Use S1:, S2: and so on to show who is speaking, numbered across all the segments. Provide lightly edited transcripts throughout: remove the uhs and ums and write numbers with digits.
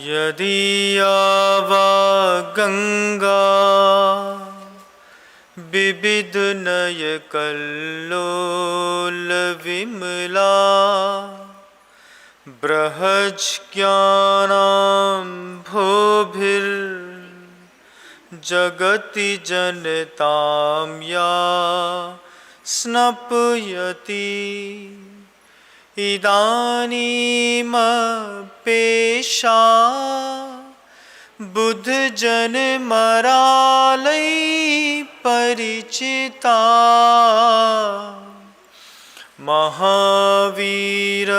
S1: यदीयावा गंगा विविध नय कल्लोल विमला बृहज ज्ञानां भोभिर जगति जनतां या स्नपयति इदानीमपेशा बुद्ध जन मरालय परिचिता महावीर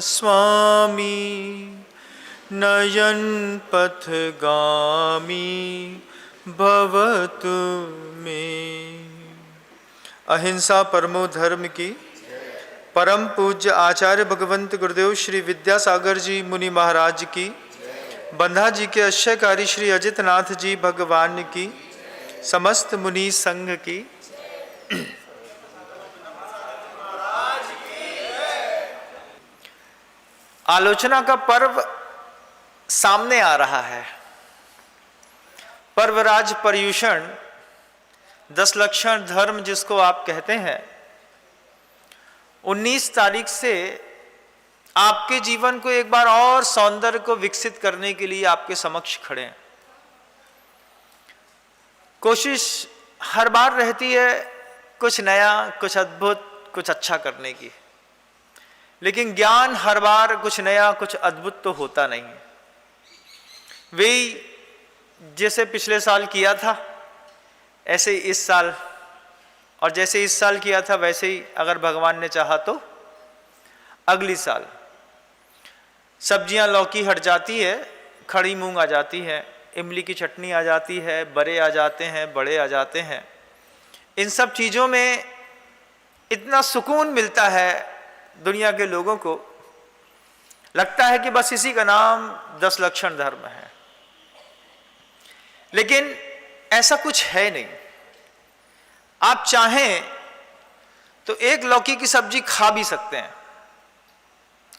S1: स्वामी नयन पथगामी भवतु मे। अहिंसा परमो धर्म की परम पूज्य आचार्य भगवंत गुरुदेव श्री विद्यासागर जी मुनि महाराज की, बंधा जी के आश्रयकारी श्री अजित नाथ जी भगवान की, समस्त मुनि संघ की। आलोचना का पर्व सामने आ रहा है। पर्वराज पर्युषण 10 लक्षण धर्म जिसको आप कहते हैं, 19 तारीख से आपके जीवन को एक बार और सौंदर्य को विकसित करने के लिए आपके समक्ष खड़े हैं। कोशिश हर बार रहती है कुछ नया, कुछ अद्भुत, कुछ अच्छा करने की, लेकिन ज्ञान हर बार कुछ नया, कुछ अद्भुत तो होता नहीं है। वही जैसे पिछले साल किया था ऐसे ही इस साल, और जैसे इस साल किया था वैसे ही अगर भगवान ने चाहा तो अगली साल। सब्जियां लौकी हट जाती है, खड़ी मूंग आ जाती है, इमली की चटनी आ जाती है, बड़े आ जाते हैं, बड़े आ जाते हैं। इन सब चीज़ों में इतना सुकून मिलता है दुनिया के लोगों को, लगता है कि बस इसी का नाम 10 लक्षण धर्म है। लेकिन ऐसा कुछ है नहीं। आप चाहें तो एक लौकी की सब्जी खा भी सकते हैं,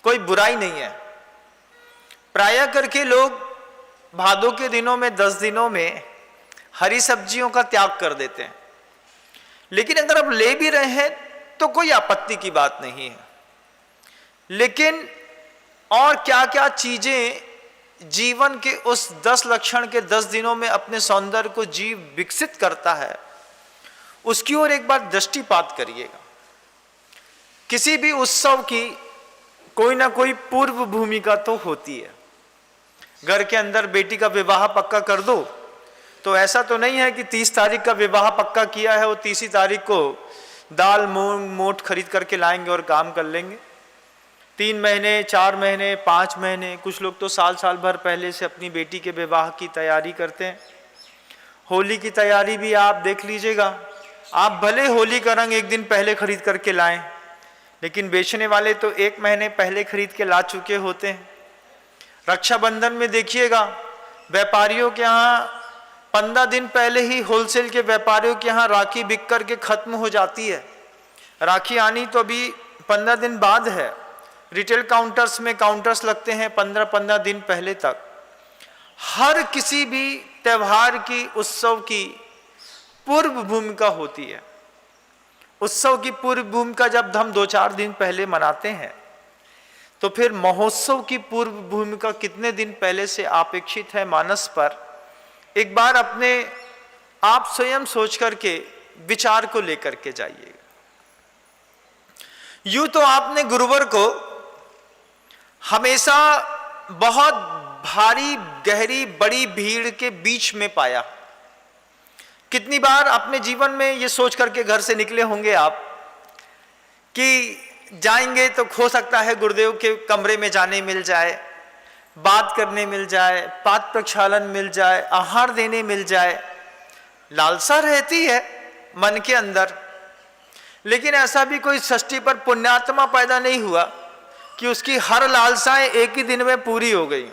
S1: कोई बुराई नहीं है। प्रायः करके लोग भादों के दिनों में 10 दिनों में हरी सब्जियों का त्याग कर देते हैं, लेकिन अगर आप ले भी रहे हैं तो कोई आपत्ति की बात नहीं है। लेकिन और क्या क्या चीजें जीवन के उस 10 लक्षण के 10 दिनों में अपने सौंदर्य को जीव विकसित करता है, उसकी ओर एक बार दृष्टिपात करिएगा। किसी भी उत्सव की कोई ना कोई पूर्व भूमिका तो होती है। घर के अंदर बेटी का विवाह पक्का कर दो तो ऐसा तो नहीं है कि 30 तारीख का विवाह पक्का किया है और 30 तारीख को दाल मूंग मोट खरीद करके लाएंगे और काम कर लेंगे। 3 महीने, 4 महीने, 5 महीने, कुछ लोग तो साल साल भर पहले से अपनी बेटी के विवाह की तैयारी करते हैं। होली की तैयारी भी आप देख लीजिएगा। आप भले होली का रंग एक दिन पहले खरीद करके लाएं, लेकिन बेचने वाले तो 1 महीने पहले खरीद के ला चुके होते हैं। रक्षाबंधन में देखिएगा, व्यापारियों के यहाँ 15 दिन पहले ही होलसेल के व्यापारियों के यहाँ राखी बिक करके खत्म हो जाती है। राखी आनी तो अभी 15 दिन बाद है। रिटेल काउंटर्स में काउंटर्स लगते हैं 15-15 दिन पहले तक। हर किसी भी त्यौहार की, उत्सव की पूर्व भूमिका होती है। उत्सव की पूर्व भूमिका जब हम 2-4 दिन पहले मनाते हैं, तो फिर महोत्सव की पूर्व भूमिका कितने दिन पहले से अपेक्षित है मानस पर, एक बार अपने आप स्वयं सोच करके विचार को लेकर के जाइएगा। यूं तो आपने गुरुवर को हमेशा बहुत भारी, गहरी, बड़ी भीड़ के बीच में पाया। कितनी बार अपने जीवन में ये सोच करके घर से निकले होंगे आप कि जाएंगे तो हो सकता है गुरुदेव के कमरे में जाने मिल जाए, बात करने मिल जाए, पाद प्रक्षालन मिल जाए, आहार देने मिल जाए। लालसा रहती है मन के अंदर, लेकिन ऐसा भी कोई षष्ठी पर पुण्यात्मा पैदा नहीं हुआ कि उसकी हर लालसाएं एक ही दिन में पूरी हो गई।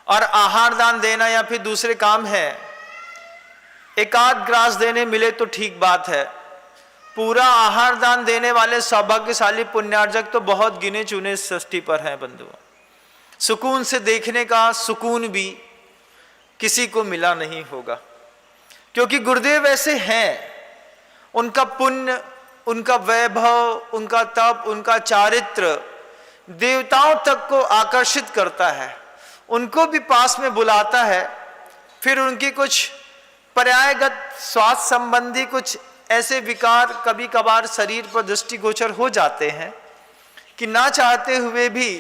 S1: और आहार दान देना या फिर दूसरे काम है, एकाध ग्रास देने मिले तो ठीक बात है। पूरा आहार दान देने वाले सौभाग्यशाली पुण्यार्जक तो बहुत गिने चुने षष्ठी पर हैं बंधुओं। सुकून से देखने का सुकून भी किसी को मिला नहीं होगा, क्योंकि गुरुदेव ऐसे हैं। उनका पुण्य, उनका वैभव, उनका तप, उनका चारित्र देवताओं तक को आकर्षित करता है, उनको भी पास में बुलाता है। फिर उनकी कुछ पर्यायगत स्वास्थ्य संबंधी कुछ ऐसे विकार कभी कभार शरीर पर दृष्टिगोचर हो जाते हैं कि ना चाहते हुए भी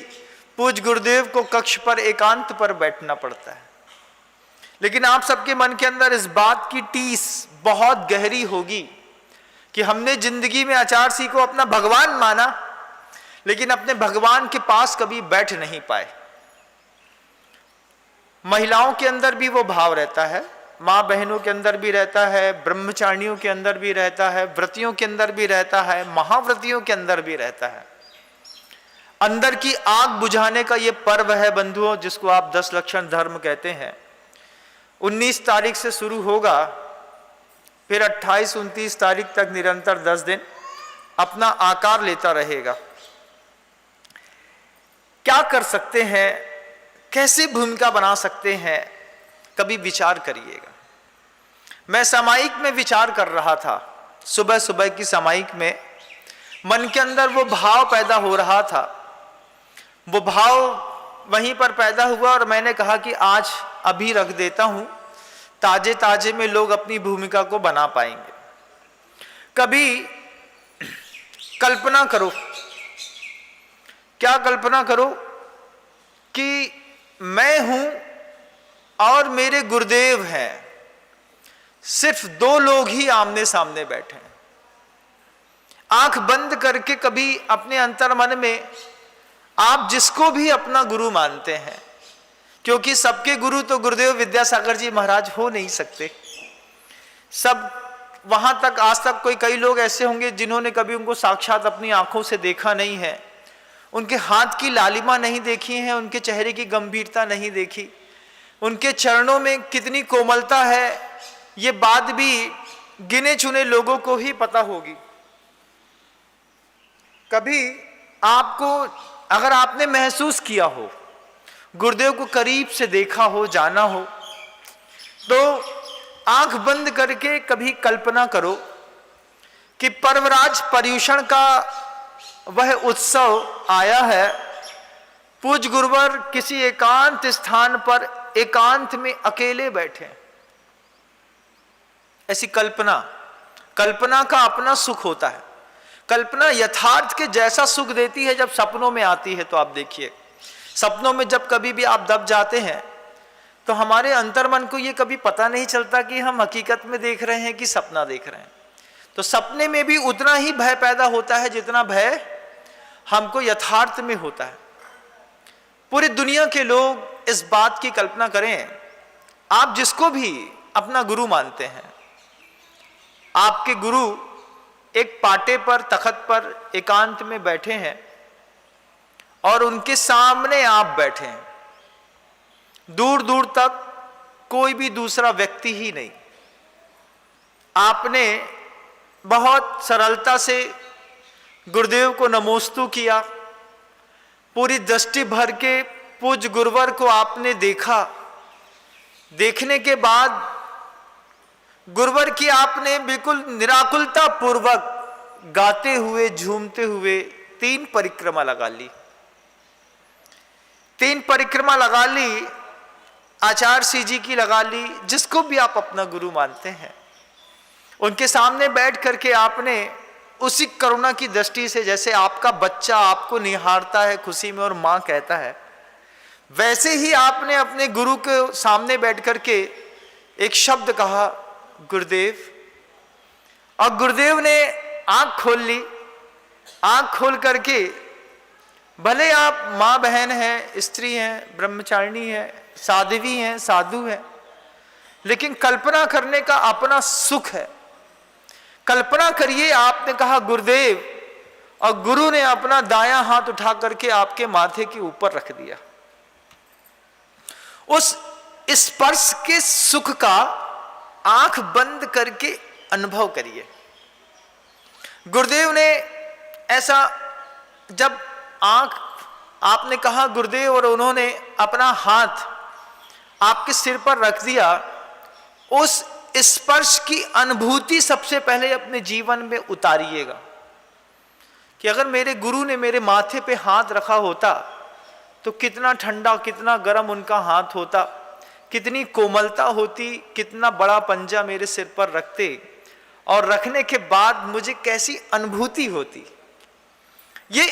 S1: पूज्य गुरुदेव को कक्ष पर एकांत पर बैठना पड़ता है। लेकिन आप सबके मन के अंदर इस बात की टीस बहुत गहरी होगी कि हमने जिंदगी में आचार्य सिंह को अपना भगवान माना, लेकिन अपने भगवान के पास कभी बैठ नहीं पाए। महिलाओं के अंदर भी वो भाव रहता है, माँ बहनों के अंदर भी रहता है, ब्रह्मचारियों के अंदर भी रहता है, व्रतियों के अंदर भी रहता है, महाव्रतियों के अंदर भी रहता है। अंदर की आग बुझाने का ये पर्व है बंधुओं, जिसको आप 10 लक्षण धर्म कहते हैं। 19 तारीख से शुरू होगा, फिर 28-29 तारीख तक निरंतर 10 दिन अपना आकार लेता रहेगा। क्या कर सकते हैं, कैसे भूमिका बना सकते हैं, कभी विचार करिएगा। मैं सामायिक में विचार कर रहा था, सुबह सुबह की सामायिक में मन के अंदर वो भाव पैदा हो रहा था। वो भाव वहीं पर पैदा हुआ और मैंने कहा कि आज अभी रख देता हूं, ताजे ताजे में लोग अपनी भूमिका को बना पाएंगे। कभी कल्पना करो, क्या कल्पना करो कि मैं हूं और मेरे गुरुदेव हैं, सिर्फ 2 लोग ही आमने सामने बैठे हैं। आंख बंद करके कभी अपने अंतर्मन में आप जिसको भी अपना गुरु मानते हैं, क्योंकि सबके गुरु तो गुरुदेव विद्यासागर जी महाराज हो नहीं सकते। सब वहां तक आज तक कई लोग ऐसे होंगे जिन्होंने कभी उनको साक्षात अपनी आंखों से देखा नहीं है, उनके हाथ की लालिमा नहीं देखी है, उनके चेहरे की गंभीरता नहीं देखी, उनके चरणों में कितनी कोमलता है, ये बात भी गिने चुने लोगों को ही पता होगी। कभी आपको, अगर आपने महसूस किया हो, गुरुदेव को करीब से देखा हो, जाना हो, तो आंख बंद करके कभी कल्पना करो कि पर्वराज पर्युषण का वह उत्सव आया है। पूज्य गुरुवर किसी एकांत स्थान पर एकांत में अकेले बैठे। ऐसी कल्पना, कल्पना का अपना सुख होता है। कल्पना यथार्थ के जैसा सुख देती है जब सपनों में आती है। तो आप देखिए, सपनों में जब कभी भी आप दब जाते हैं तो हमारे अंतर्मन को ये कभी पता नहीं चलता कि हम हकीकत में देख रहे हैं कि सपना देख रहे हैं। तो सपने में भी उतना ही भय पैदा होता है जितना भय हमको यथार्थ में होता है। पूरी दुनिया के लोग इस बात की कल्पना करें, आप जिसको भी अपना गुरु मानते हैं, आपके गुरु एक पाटे पर, तखत पर एकांत में बैठे हैं और उनके सामने आप बैठे हैं। दूर दूर तक कोई भी दूसरा व्यक्ति ही नहीं। आपने बहुत सरलता से गुरुदेव को नमोस्तु किया, पूरी दृष्टि भर के पूज्य गुरुवर को आपने देखा। देखने के बाद गुरुवर की आपने बिल्कुल निराकुलता पूर्वक गाते हुए, झूमते हुए 3 परिक्रमा लगा ली। 3 परिक्रमा लगा ली, आचार्य सिंह जी की लगा ली, जिसको भी आप अपना गुरु मानते हैं। उनके सामने बैठ करके आपने उसी करुणा की दृष्टि से, जैसे आपका बच्चा आपको निहारता है खुशी में और मां कहता है, वैसे ही आपने अपने गुरु के सामने बैठ करके एक शब्द कहा, गुरुदेव। और गुरुदेव ने आंख खोल ली। आंख खोल करके, भले आप मां बहन हैं, स्त्री हैं, ब्रह्मचारिणी हैं, साध्वी हैं, साधु हैं, लेकिन कल्पना करने का अपना सुख है। कल्पना करिए, आपने कहा गुरुदेव, और गुरु ने अपना दायां हाथ उठा करके आपके माथे के ऊपर रख दिया। उस स्पर्श के सुख का आंख बंद करके अनुभव करिए। गुरुदेव ने ऐसा, जब आंख आपने कहा गुरुदेव, और उन्होंने अपना हाथ आपके सिर पर रख दिया, उस स्पर्श की अनुभूति सबसे पहले अपने जीवन में उतारिएगा कि अगर मेरे गुरु ने मेरे माथे पे हाथ रखा होता तो कितना ठंडा, कितना गर्म उनका हाथ होता, कितनी कोमलता होती, कितना बड़ा पंजा मेरे सिर पर रखते, और रखने के बाद मुझे कैसी अनुभूति होती। ये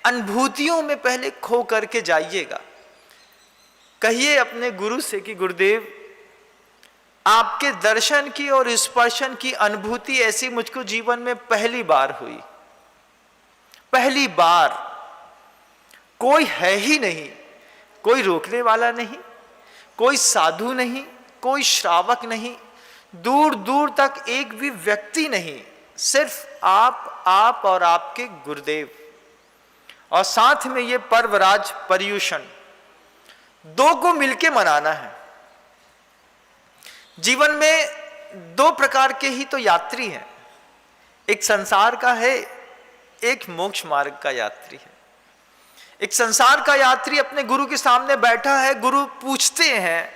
S1: अनुभूतियों में पहले खो करके जाइएगा। कहिए अपने गुरु से कि गुरुदेव, आपके दर्शन की और स्पर्शन की अनुभूति ऐसी मुझको जीवन में पहली बार हुई, पहली बार। कोई है ही नहीं, कोई रोकने वाला नहीं, कोई साधु नहीं, कोई श्रावक नहीं, दूर दूर तक एक भी व्यक्ति नहीं, सिर्फ आप और आपके गुरुदेव, और साथ में ये पर्वराज पर्युषण, दो को मिलके मनाना है। जीवन में दो प्रकार के ही तो यात्री हैं, एक संसार का है, एक मोक्ष मार्ग का यात्री है। एक संसार का यात्री अपने गुरु के सामने बैठा है, गुरु पूछते हैं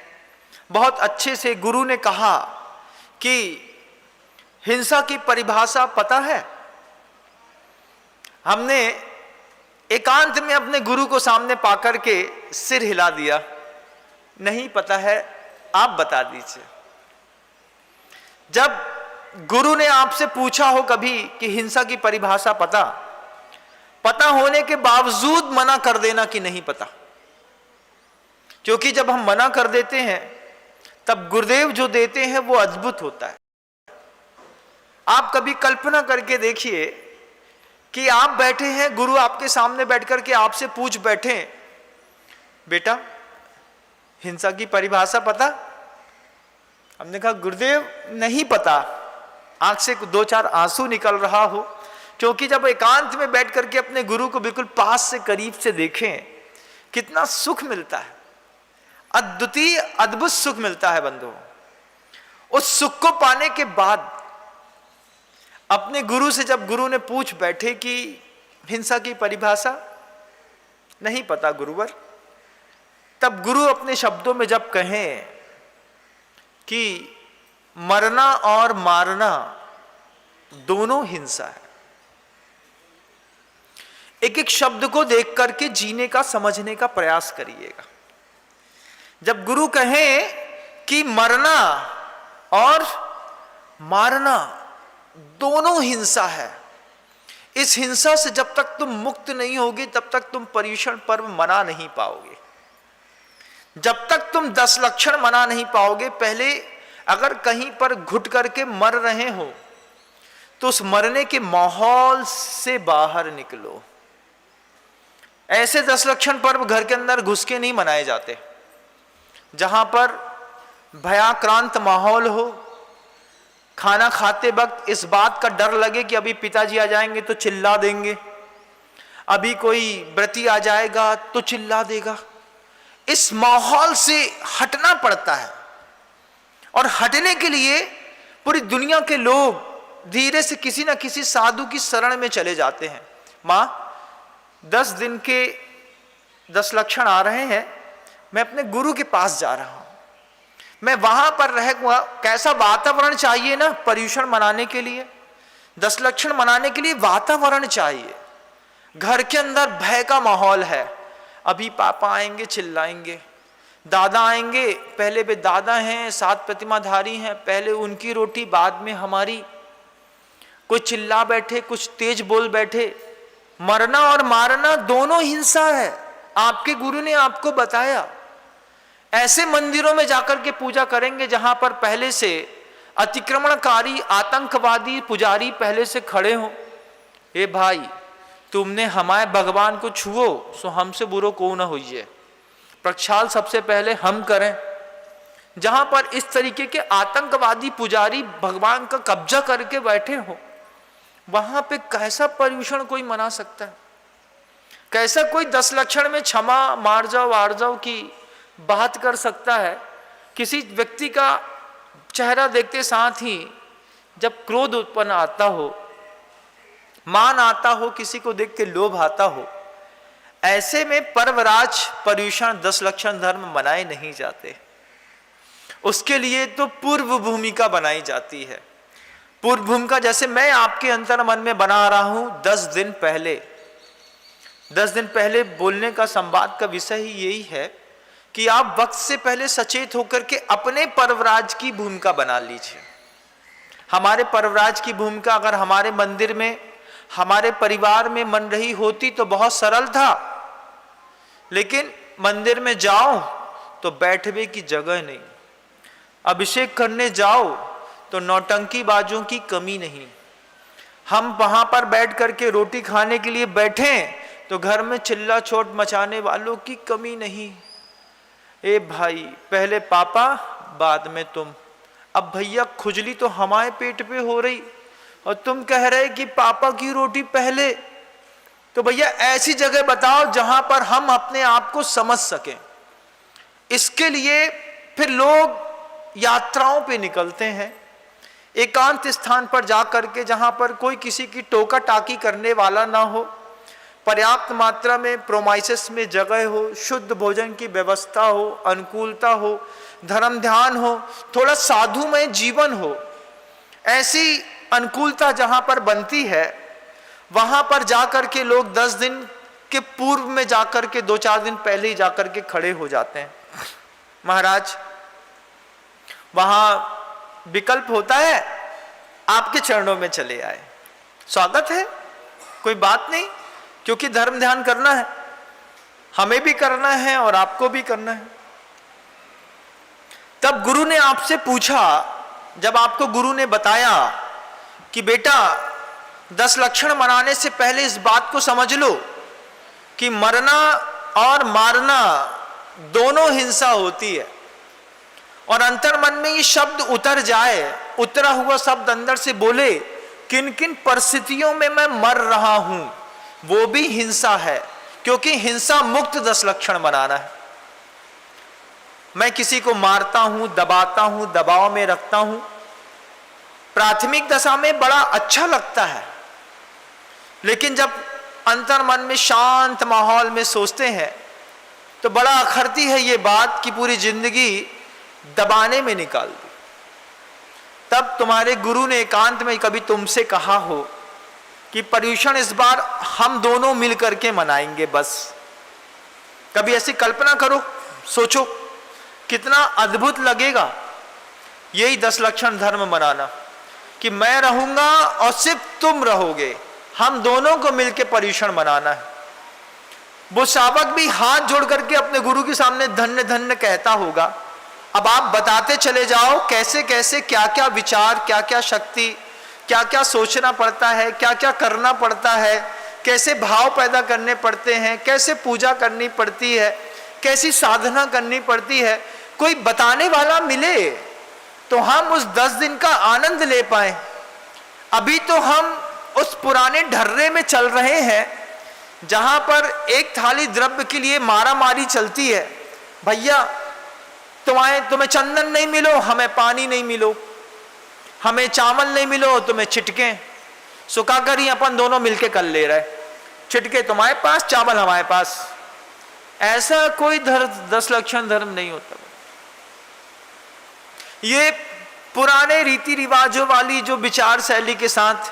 S1: बहुत अच्छे से, गुरु ने कहा कि हिंसा की परिभाषा पता है? हमने एकांत में अपने गुरु को सामने पाकर के सिर हिला दिया, नहीं पता है, आप बता दीजिए। जब गुरु ने आपसे पूछा हो कभी कि हिंसा की परिभाषा पता होने के बावजूद मना कर देना कि नहीं पता, क्योंकि जब हम मना कर देते हैं तब गुरुदेव जो देते हैं वो अद्भुत होता है। आप कभी कल्पना करके देखिए कि आप बैठे हैं, गुरु आपके सामने बैठ करके आपसे पूछ बैठे, बेटा हिंसा की परिभाषा पता? हमने कहा गुरुदेव नहीं पता, आंख से 2-4 आंसू निकल रहा हो, क्योंकि जब एकांत में बैठ करके अपने गुरु को बिल्कुल पास से, करीब से देखें, कितना सुख मिलता है, अद्वितीय अद्भुत सुख मिलता है बंधुओं। उस सुख को पाने के बाद अपने गुरु से जब गुरु ने पूछ बैठे कि हिंसा की परिभाषा नहीं पता गुरुवर, तब गुरु अपने शब्दों में जब कहें कि मरना और मारना दोनों हिंसा है, एक एक शब्द को देख करके जीने का, समझने का प्रयास करिएगा। जब गुरु कहें कि मरना और मारना दोनों हिंसा है, इस हिंसा से जब तक तुम मुक्त नहीं होगे तब तक तुम पर्युषण पर्व मना नहीं पाओगे। जब तक तुम 10 लक्षण मना नहीं पाओगे, पहले अगर कहीं पर घुट करके मर रहे हो तो उस मरने के माहौल से बाहर निकलो। ऐसे 10 लक्षण पर्व घर के अंदर घुस के नहीं मनाए जाते, जहां पर भयाक्रांत माहौल हो, खाना खाते वक्त इस बात का डर लगे कि अभी पिताजी आ जाएंगे तो चिल्ला देंगे, अभी कोई व्रती आ जाएगा तो चिल्ला देगा। इस माहौल से हटना पड़ता है, और हटने के लिए पूरी दुनिया के लोग धीरे से किसी ना किसी साधु की शरण में चले जाते हैं। मां 10 दिन के 10 लक्षण आ रहे हैं, मैं अपने गुरु के पास जा रहा हूं, मैं वहां पर रहूंगा। कैसा वातावरण चाहिए ना पर्युषण मनाने के लिए, 10 लक्षण मनाने के लिए वातावरण चाहिए। घर के अंदर भय का माहौल है, अभी पापा आएंगे चिल्लाएंगे, दादा आएंगे, पहले वे दादा हैं, 7 प्रतिमाधारी हैं, पहले उनकी रोटी बाद में हमारी, कोई चिल्ला बैठे, कुछ तेज बोल बैठे। मरना और मारना दोनों हिंसा है, आपके गुरु ने आपको बताया। ऐसे मंदिरों में जाकर के पूजा करेंगे जहां पर पहले से अतिक्रमणकारी आतंकवादी पुजारी पहले से खड़े हों, ए भाई तुमने हमारे भगवान को छुओ सो हमसे बुरो को न होइए, प्रक्षाल सबसे पहले हम करें। जहां पर इस तरीके के आतंकवादी पुजारी भगवान का कब्जा करके बैठे हो, वहां पे कैसा पर्युषण कोई मना सकता है? कैसा कोई 10 लक्षण में क्षमा मार जाओ वार जाओ की बात कर सकता है? किसी व्यक्ति का चेहरा देखते साथ ही जब क्रोध उत्पन्न आता हो, मान आता हो, किसी को देख के लोभ आता हो, ऐसे में पर्वराज पर्युषण 10 लक्षण धर्म मनाए नहीं जाते। उसके लिए तो पूर्व भूमिका बनाई जाती है। पूर्व भूमिका जैसे मैं आपके अंतर मन में बना रहा हूं 10 दिन पहले। 10 दिन पहले बोलने का संवाद का विषय ही यही है कि आप वक्त से पहले सचेत होकर के अपने पर्वराज की भूमिका बना लीजिए। हमारे पर्वराज की भूमिका अगर हमारे मंदिर में, हमारे परिवार में मन रही होती तो बहुत सरल था, लेकिन मंदिर में जाओ तो बैठने की जगह नहीं, अभिषेक करने जाओ तो नौटंकीबाजों की कमी नहीं। हम वहां पर बैठ करके रोटी खाने के लिए बैठे तो घर में चिल्ला चोट मचाने वालों की कमी नहीं। ए भाई, पहले पापा बाद में तुम। अब भैया खुजली तो हमारे पेट पे हो रही और तुम कह रहे कि पापा की रोटी पहले। तो भैया ऐसी जगह बताओ जहां पर हम अपने आप को समझ सकें। इसके लिए फिर लोग यात्राओं पे निकलते हैं, एकांत स्थान पर जाकर के, जहां पर कोई किसी की टोका टाकी करने वाला ना हो, पर्याप्त मात्रा में प्रोमाइसेस में जगह हो, शुद्ध भोजन की व्यवस्था हो, अनुकूलता हो, धर्म ध्यान हो, थोड़ा साधुमय जीवन हो। ऐसी अनुकूलता जहां पर बनती है वहां पर जाकर के लोग 10 दिन के पूर्व में जाकर के 2-4 दिन पहले ही जाकर के खड़े हो जाते हैं। महाराज, वहां विकल्प होता है, आपके चरणों में चले आए, स्वागत है, कोई बात नहीं, क्योंकि धर्म ध्यान करना है, हमें भी करना है और आपको भी करना है। तब गुरु ने आपसे पूछा, जब आपको गुरु ने बताया कि बेटा 10 लक्षण मनाने से पहले इस बात को समझ लो कि मरना और मारना दोनों हिंसा होती है, और अंतर मन में ये शब्द उतर जाए, उतरा हुआ शब्द अंदर से बोले, किन किन परिस्थितियों में मैं मर रहा हूं, वो भी हिंसा है, क्योंकि हिंसा मुक्त 10 लक्षण मनाना है। मैं किसी को मारता हूं, दबाता हूं, दबाव में रखता हूं, प्राथमिक दशा में बड़ा अच्छा लगता है, लेकिन जब अंतर मन में शांत माहौल में सोचते हैं तो बड़ा अखरती है ये बात कि पूरी जिंदगी दबाने में निकाल दी। तब तुम्हारे गुरु ने एकांत में कभी तुमसे कहा हो कि पर्युषण इस बार हम दोनों मिलकर के मनाएंगे, बस। कभी ऐसी कल्पना करो, सोचो कितना अद्भुत लगेगा यही 10 लक्षण धर्म मनाना, कि मैं रहूंगा और सिर्फ तुम रहोगे, हम दोनों को मिलकर पर्युषण मनाना है। वो शावक भी हाथ जोड़ करके अपने गुरु के सामने धन्य धन्य कहता होगा। अब आप बताते चले जाओ कैसे कैसे, क्या क्या विचार, क्या क्या शक्ति, क्या क्या सोचना पड़ता है, क्या क्या करना पड़ता है, कैसे भाव पैदा करने पड़ते हैं, कैसे पूजा करनी पड़ती है, कैसी साधना करनी पड़ती है। कोई बताने वाला मिले तो हम उस 10 दिन का आनंद ले पाए। अभी तो हम उस पुराने ढर्रे में चल रहे हैं जहां पर एक थाली द्रव्य के लिए मारा मारी चलती है। भैया तुम्हें चंदन नहीं मिलो, हमें पानी नहीं मिलो, हमें चावल नहीं मिलो, तुम्हें छिटके, सुखाकर ही अपन दोनों मिलके कर ले रहे, छिटके तुम्हारे पास, चावल हमारे पास। ऐसा कोई 10 लक्षण धर्म नहीं होता। ये पुराने रीति रिवाजों वाली जो विचार शैली के साथ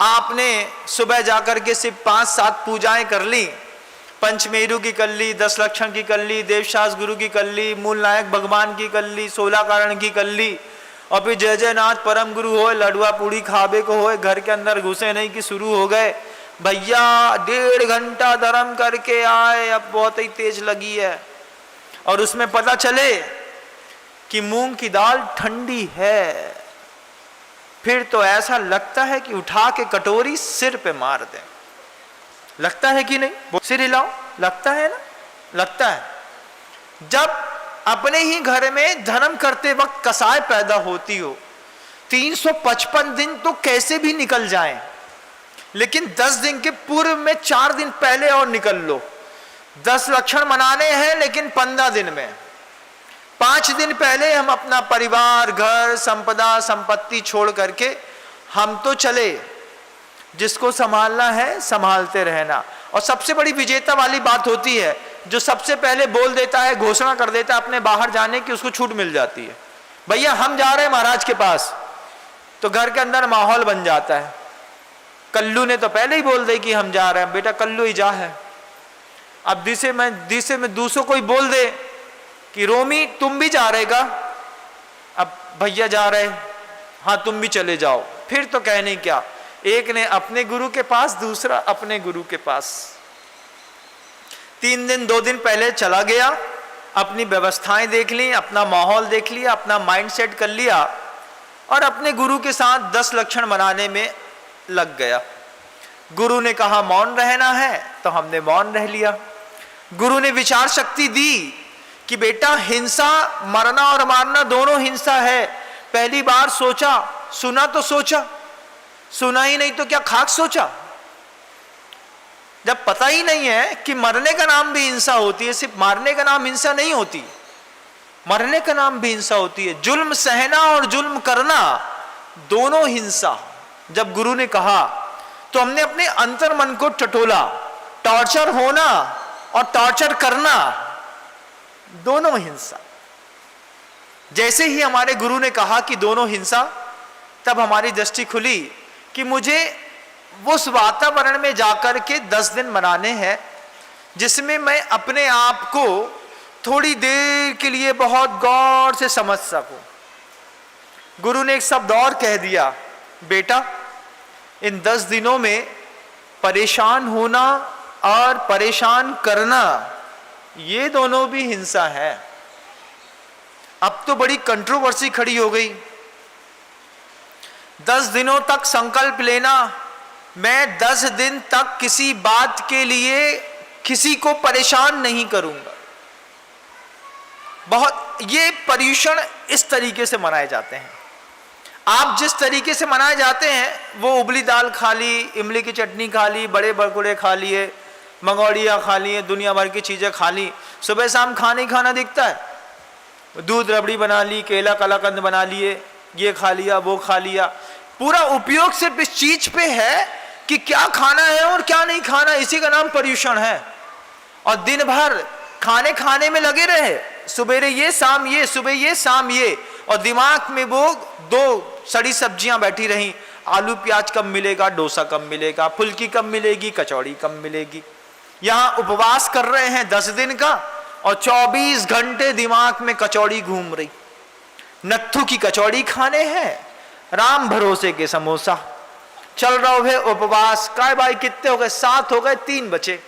S1: आपने सुबह जाकर के सिर्फ 5-7 पूजाएं कर ली, पंचमेरु की कर ली, 10 लक्षण की कर ली, देवशास गुरु की कर ली, मूल नायक भगवान की कर ली, 16 कारण की कर ली, और फिर जय जयनाथ परम गुरु होए, लडुआ पूड़ी खाबे को होए, घर के अंदर घुसे नहीं कि शुरू हो गए। भैया 1.5 घंटा धर्म करके आए, अब बहुत ही तेज लगी है, और उसमें पता चले कि मूंग की दाल ठंडी है, फिर तो ऐसा लगता है कि उठा के कटोरी सिर पे मार दें। लगता है कि नहीं? सिर हिलाओ, लगता है ना? लगता है। जब अपने ही घर में धर्म करते वक्त कसाय पैदा होती हो, 355 दिन तो कैसे भी निकल जाएं, लेकिन 10 दिन के पूर्व में 4 दिन पहले और निकल लो। 10 लक्षण मनाने हैं, लेकिन 15 दिन में 5 दिन पहले हम अपना परिवार, घर, संपदा, संपत्ति छोड़ करके हम तो चले। जिसको संभालना है संभालते रहना। और सबसे बड़ी विजेता वाली बात होती है जो सबसे पहले बोल देता है, घोषणा कर देता है अपने बाहर जाने की, उसको छूट मिल जाती है। भैया हम जा रहे हैं महाराज के पास, तो घर के अंदर माहौल बन जाता है। कल्लू ने तो पहले ही बोल दे कि हम जा रहे हैं, बेटा कल्लू ही जा है। अब दिसे में दूसरों कोई बोल दे कि रोमी तुम भी जा रहेगा, अब भैया जा रहे, हाँ तुम भी चले जाओ, फिर तो कहने क्या, एक ने अपने गुरु के पास, दूसरा अपने गुरु के पास। 3 दिन 2 दिन पहले चला गया, अपनी व्यवस्थाएं देख ली, अपना माहौल देख लिया, अपना माइंड सेट कर लिया और अपने गुरु के साथ 10 लक्षण बनाने में लग गया। गुरु ने कहा मौन रहना है तो हमने मौन रह लिया। गुरु ने विचार शक्ति दी कि बेटा हिंसा, मरना और मारना दोनों हिंसा है। पहली बार सोचा, सुना तो सोचा, सुना ही नहीं तो क्या खाक सोचा। जब पता ही नहीं है कि मरने का नाम भी हिंसा होती है, सिर्फ मारने का नाम हिंसा नहीं होती, मरने का नाम भी हिंसा होती है। जुल्म सहना और जुल्म करना दोनों हिंसा। जब गुरु ने कहा तो हमने अपने अंतर मन को टटोला। टॉर्चर होना और टॉर्चर करना दोनों हिंसा। जैसे ही हमारे गुरु ने कहा कि दोनों हिंसा, तब हमारी दृष्टि खुली कि मुझे उस वातावरण में जाकर के 10 दिन मनाने हैं जिसमें मैं अपने आप को थोड़ी देर के लिए बहुत गौर से समझ सकूं। गुरु ने एक शब्द और कह दिया, बेटा इन 10 दिनों में परेशान होना और परेशान करना ये दोनों भी हिंसा है। अब तो बड़ी कंट्रोवर्सी खड़ी हो गई। 10 दिनों तक संकल्प लेना, मैं 10 दिन तक किसी बात के लिए किसी को परेशान नहीं करूंगा। बहुत ये पर्यूषण इस तरीके से मनाए जाते हैं। आप जिस तरीके से मनाए जाते हैं, वो उबली दाल खा ली, इमली की चटनी खा ली, बड़े बड़कुड़े खा लिए, मंगोड़ियाँ खा लिए, दुनिया भर की चीज़ें खा ली, सुबह शाम खाना ही खाना दिखता है। दूध रबड़ी बना ली, केला कलाकंद बना लिए, ये खा लिया, वो खा लिया। पूरा उपयोग सिर्फ इस चीज पे है कि क्या खाना है और क्या नहीं खाना, इसी का नाम पर्यूषण है। और दिन भर खाने में लगे रहे, सुबह ये शाम ये, सुबह ये शाम ये, और दिमाग में वो 2 सड़ी सब्जियां बैठी रहीं। आलू प्याज कब मिलेगा, डोसा कब मिलेगा, फुल्की कब मिलेगी, कचौड़ी कब मिलेगी। यहाँ उपवास कर रहे हैं 10 दिन का और 24 घंटे दिमाग में कचौड़ी घूम रही। नत्थु की कचौड़ी खाने हैं, राम भरोसे के समोसा। चल रहे हो उपवास, काय भाई कितने हो गए, 7 हो गए, 3 बचे।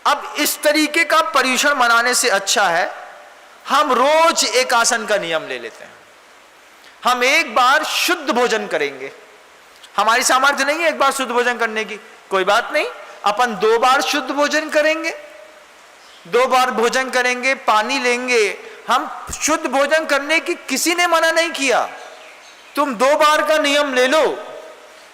S1: अब इस तरीके का पर्यूषण मनाने से अच्छा है हम रोज एक आसन का नियम ले लेते हैं। हम एक बार शुद्ध भोजन करेंगे। हमारी सामर्थ्य नहीं है एक बार शुद्ध भोजन करने की, कोई बात नहीं, अपन 2 बार शुद्ध भोजन करेंगे। 2 बार भोजन करेंगे, पानी लेंगे। हम शुद्ध भोजन करने की किसी ने मना नहीं किया। तुम 2 बार का नियम ले लो,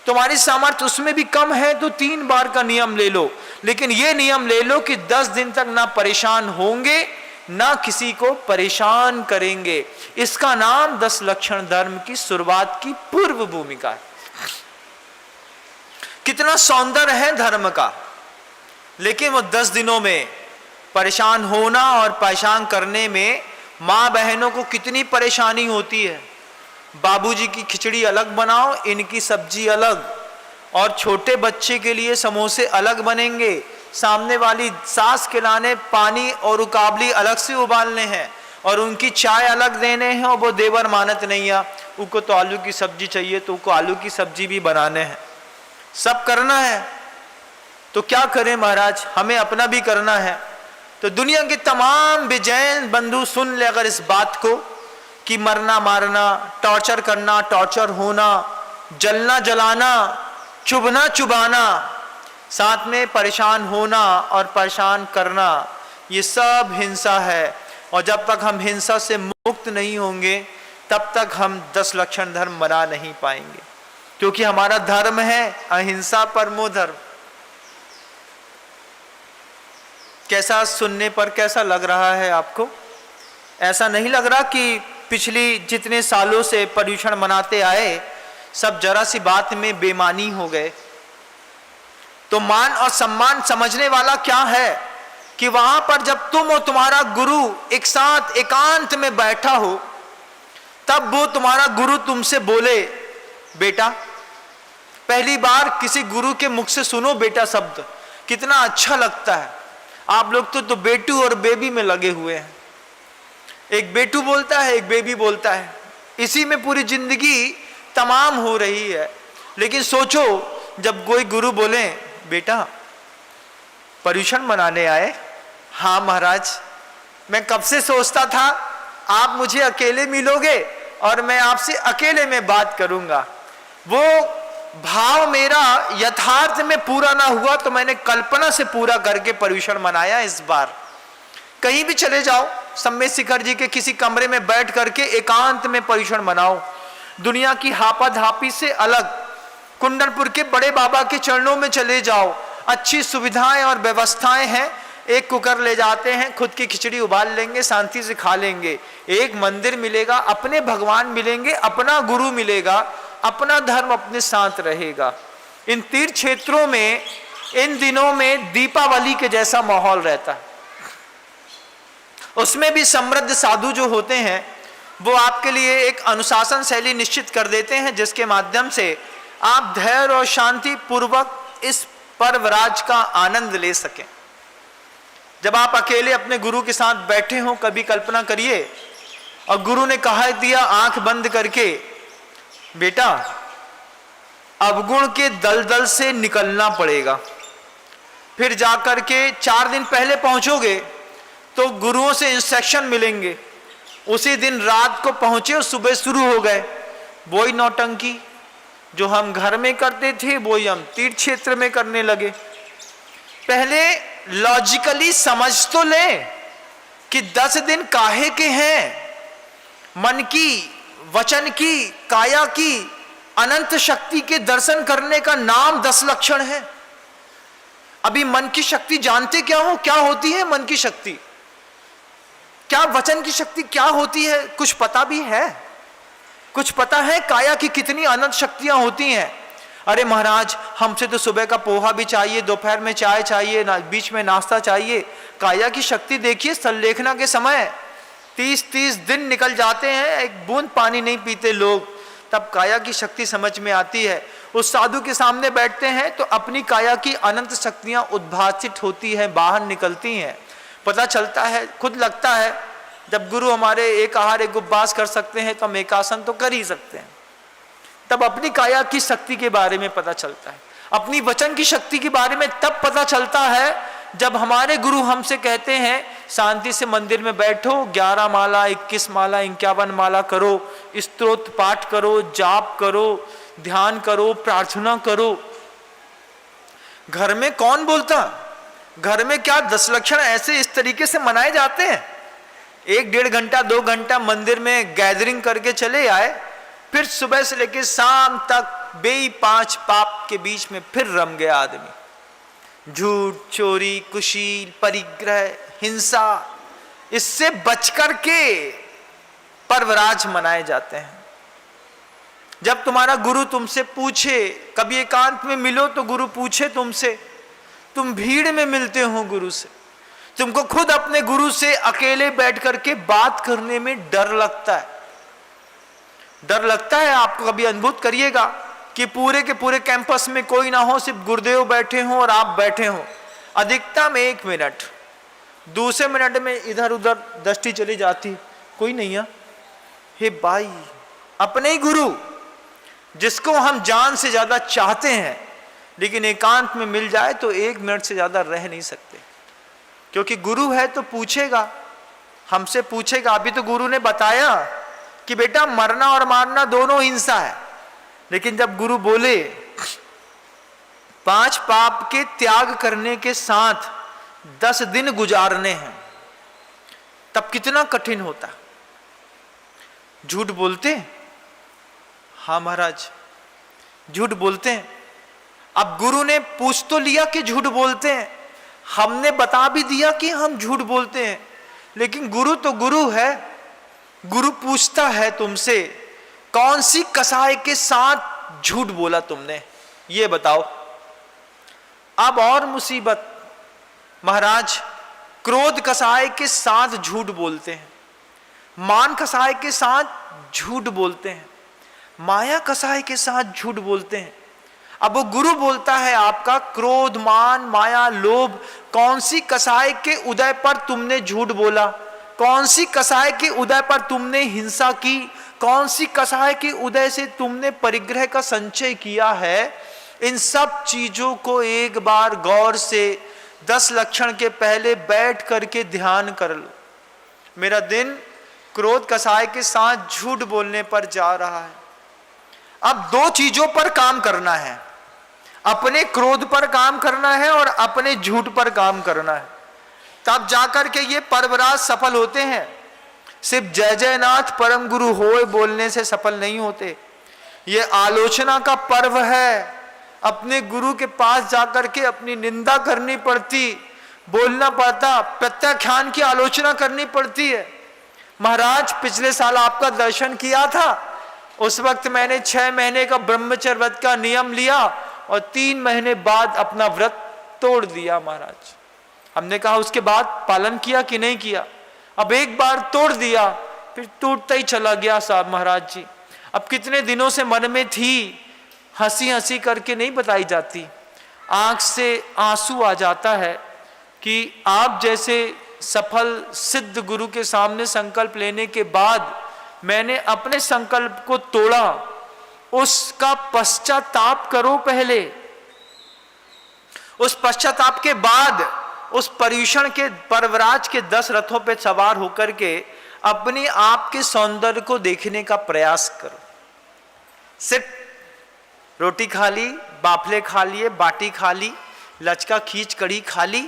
S1: तुम्हारी सामर्थ्य उसमें भी कम है तो 3 बार का नियम ले लो, लेकिन यह नियम ले लो कि 10 दिन तक ना परेशान होंगे ना किसी को परेशान करेंगे। इसका नाम 10 लक्षण धर्म की शुरुआत की पूर्व भूमिका है। कितना सौंदर्य है धर्म का, लेकिन वो 10 दिनों में परेशान होना और परेशान करने में माँ बहनों को कितनी परेशानी होती है। बाबूजी की खिचड़ी अलग बनाओ, इनकी सब्जी अलग, और छोटे बच्चे के लिए समोसे अलग बनेंगे, सामने वाली सास के लाने पानी और उकाबली अलग से उबालने हैं, और उनकी चाय अलग देने हैं, और वो देवर मानत नहीं है, उनको तो आलू की सब्जी चाहिए तो उनको आलू की सब्जी भी बनाने हैं, सब करना है। तो क्या करें महाराज, हमें अपना भी करना है। तो दुनिया के तमाम बेचैन बंधु सुन ले अगर इस बात को कि मरना मारना, टॉर्चर करना, टॉर्चर होना, जलना जलाना, चुभना चुबाना, साथ में परेशान होना और परेशान करना, ये सब हिंसा है। और जब तक हम हिंसा से मुक्त नहीं होंगे तब तक हम 10 लक्षण धर्म बना नहीं पाएंगे, क्योंकि हमारा धर्म है अहिंसा परमो धर्म। कैसा सुनने पर कैसा लग रहा है आपको? ऐसा नहीं लग रहा कि पिछली जितने सालों से पर्यूषण मनाते आए सब जरा सी बात में बेमानी हो गए? तो मान और सम्मान समझने वाला क्या है कि वहां पर जब तुम और तुम्हारा गुरु एक साथ एकांत में बैठा हो, तब वो तुम्हारा गुरु तुमसे बोले बेटा, पहली बार किसी गुरु के मुख से सुनो बेटा शब्द, कितना अच्छा लगता है। आप लोग तो बेटू और बेबी में लगे हुए हैं, एक बेटू बोलता है एक बेबी बोलता है, इसी में पूरी जिंदगी तमाम हो रही है। लेकिन सोचो जब कोई गुरु बोले बेटा पर्यूषण मनाने आए, हाँ महाराज, मैं कब से सोचता था आप मुझे अकेले मिलोगे और मैं आपसे अकेले में बात करूंगा। वो भाव मेरा यथार्थ में पूरा ना हुआ तो मैंने कल्पना से पूरा करके पर्यूषण मनाया। इस बार कहीं भी चले जाओ, सम्मेद शिखर जी के किसी कमरे में बैठ करके एकांत में पर्यूषण मनाओ, दुनिया की हापा धापी से अलग। कुंडलपुर के बड़े बाबा के चरणों में चले जाओ, अच्छी सुविधाएं और व्यवस्थाएं हैं। एक कुकर ले जाते हैं, खुद की खिचड़ी उबाल लेंगे, शांति से खा लेंगे। एक मंदिर मिलेगा, अपने भगवान मिलेंगे, अपना गुरु मिलेगा, अपना धर्म अपने साथ रहेगा। इन तीर्थ क्षेत्रों में इन दिनों में दीपावली के जैसा माहौल रहता है। उसमें भी समृद्ध साधु जो होते हैं वो आपके लिए एक अनुशासन शैली निश्चित कर देते हैं, जिसके माध्यम से आप धैर्य और शांति पूर्वक इस पर्वराज का आनंद ले सकें। जब आप अकेले अपने गुरु के साथ बैठे हो, कभी कल्पना करिए और गुरु ने कहा दिया आंख बंद करके, बेटा अवगुण के दलदल से निकलना पड़ेगा। फिर जाकर के 4 दिन पहले पहुंचोगे तो गुरुओं से इंस्ट्रक्शन मिलेंगे। उसी दिन रात को पहुंचे और सुबह शुरू हो गए। वही नौटंकी जो हम घर में करते थे वही हम तीर्थ क्षेत्र में करने लगे। पहले लॉजिकली समझ तो ले कि 10 दिन काहे के हैं। मन की, वचन की, काया की अनंत शक्ति के दर्शन करने का नाम 10 लक्षण है। अभी मन की शक्ति जानते क्या हो? क्या होती है मन की शक्ति? क्या वचन की शक्ति क्या होती है? कुछ पता भी है? कुछ पता है काया की कितनी अनंत शक्तियां होती हैं? अरे महाराज हमसे तो सुबह का पोहा भी चाहिए, दोपहर में चाय चाहिए, बीच में नाश्ता चाहिए। काया की शक्ति देखिए, संलेखना के समय 30-30 दिन निकल जाते हैं, एक बूंद पानी नहीं पीते लोग, तब काया की शक्ति समझ में आती है। उस साधु के सामने बैठते हैं तो अपनी काया की अनंत शक्तियां उद्भासित होती हैं, बाहर निकलती हैं, पता चलता है। खुद लगता है जब गुरु हमारे एक आहार एक उपवास कर सकते हैं तो हम एक आसन तो कर ही सकते हैं। तब अपनी काया की शक्ति के बारे में पता चलता है। अपनी वचन की शक्ति के बारे में तब पता चलता है जब हमारे गुरु हमसे कहते हैं शांति से मंदिर में बैठो, 11 माला, 21 माला, 51 माला करो, स्तोत्र पाठ करो, जाप करो, ध्यान करो, प्रार्थना करो। घर में कौन बोलता? घर में क्या 10 लक्षण ऐसे इस तरीके से मनाए जाते हैं? 1-1.5 घंटा 2 घंटा मंदिर में गैदरिंग करके चले आए, फिर सुबह से लेकर शाम तक बेई 5 पाप के बीच में फिर रम गया आदमी। झूठ, चोरी, कुशील, परिग्रह, हिंसा, इससे बचकर के पर्वराज मनाए जाते हैं। जब तुम्हारा गुरु तुमसे पूछे, कभी एकांत में मिलो तो गुरु पूछे तुमसे, तुम भीड़ में मिलते हो गुरु से, तुमको खुद अपने गुरु से अकेले बैठ करके बात करने में डर लगता है। डर लगता है आपको? कभी अनुभूत करिएगा कि पूरे के पूरे कैंपस में कोई ना हो, सिर्फ गुरुदेव बैठे हो और आप बैठे हो। अधिकतम 1 मिनट, दूसरे मिनट में इधर उधर दृष्टि चली जाती, कोई नहीं है। हे भाई, अपने ही गुरु जिसको हम जान से ज्यादा चाहते हैं, लेकिन एकांत में मिल जाए तो 1 मिनट से ज्यादा रह नहीं सकते, क्योंकि गुरु है तो पूछेगा, हमसे पूछेगा। अभी तो गुरु ने बताया कि बेटा मरना और मारना दोनों हिंसा है, लेकिन जब गुरु बोले 5 पाप के त्याग करने के साथ 10 दिन गुजारने हैं, तब कितना कठिन होता। झूठ बोलते? हाँ महाराज, झूठ बोलते हैं। अब गुरु ने पूछ तो लिया कि झूठ बोलते हैं, हमने बता भी दिया कि हम झूठ बोलते हैं, लेकिन गुरु तो गुरु है। गुरु पूछता है तुमसे, कौन सी कसाई के साथ झूठ बोला तुमने, ये बताओ। अब और मुसीबत, महाराज क्रोध कसाय के साथ झूठ बोलते हैं, मान कसाय के साथ झूठ बोलते हैं, माया कसाय के साथ झूठ बोलते हैं। अब वो गुरु बोलता है आपका क्रोध, मान, माया, लोभ, कौन सी कसाय के उदय पर तुमने झूठ बोला, कौन सी कसाय के उदय पर तुमने हिंसा की, कौन सी कसाय के उदय से तुमने परिग्रह का संचय किया है। इन सब चीजों को एक बार गौर से 10 लक्षण के पहले बैठ करके ध्यान कर लो। मेरा दिन क्रोध कसाय के साथ झूठ बोलने पर जा रहा है। अब 2 चीजों पर काम करना है, अपने क्रोध पर काम करना है और अपने झूठ पर काम करना है, तब जाकर के ये पर्वराज सफल होते हैं। सिर्फ जय जयनाथ परम गुरु होए बोलने से सफल नहीं होते। ये आलोचना का पर्व है, अपने गुरु के पास जाकर के अपनी निंदा करनी पड़ती, बोलना पड़ता, प्रत्याख्यान की आलोचना करनी पड़ती है। महाराज पिछले साल आपका दर्शन किया था, उस वक्त मैंने 6 महीने का ब्रह्मचर्य व्रत का नियम लिया और 3 महीने बाद अपना व्रत तोड़ दिया। महाराज हमने कहा उसके बाद पालन किया कि नहीं किया, अब एक बार तोड़ दिया फिर टूटता ही चला गया साहब। महाराज जी अब कितने दिनों से मन में थी, हंसी हंसी करके नहीं बताई जाती, आंख से आंसू आ जाता है कि आप जैसे सफल सिद्ध गुरु के सामने संकल्प लेने के बाद मैंने अपने संकल्प को तोड़ा, उसका पश्चाताप करो पहले। उस पश्चाताप के बाद उस पर्यूषण के पर्वराज के 10 रथों पे सवार होकर के अपने आप के सौंदर्य को देखने का प्रयास करो। सिर्फ रोटी खा ली, बाफले खा लिए, बाटी खा ली, लचका खींच कड़ी खा ली,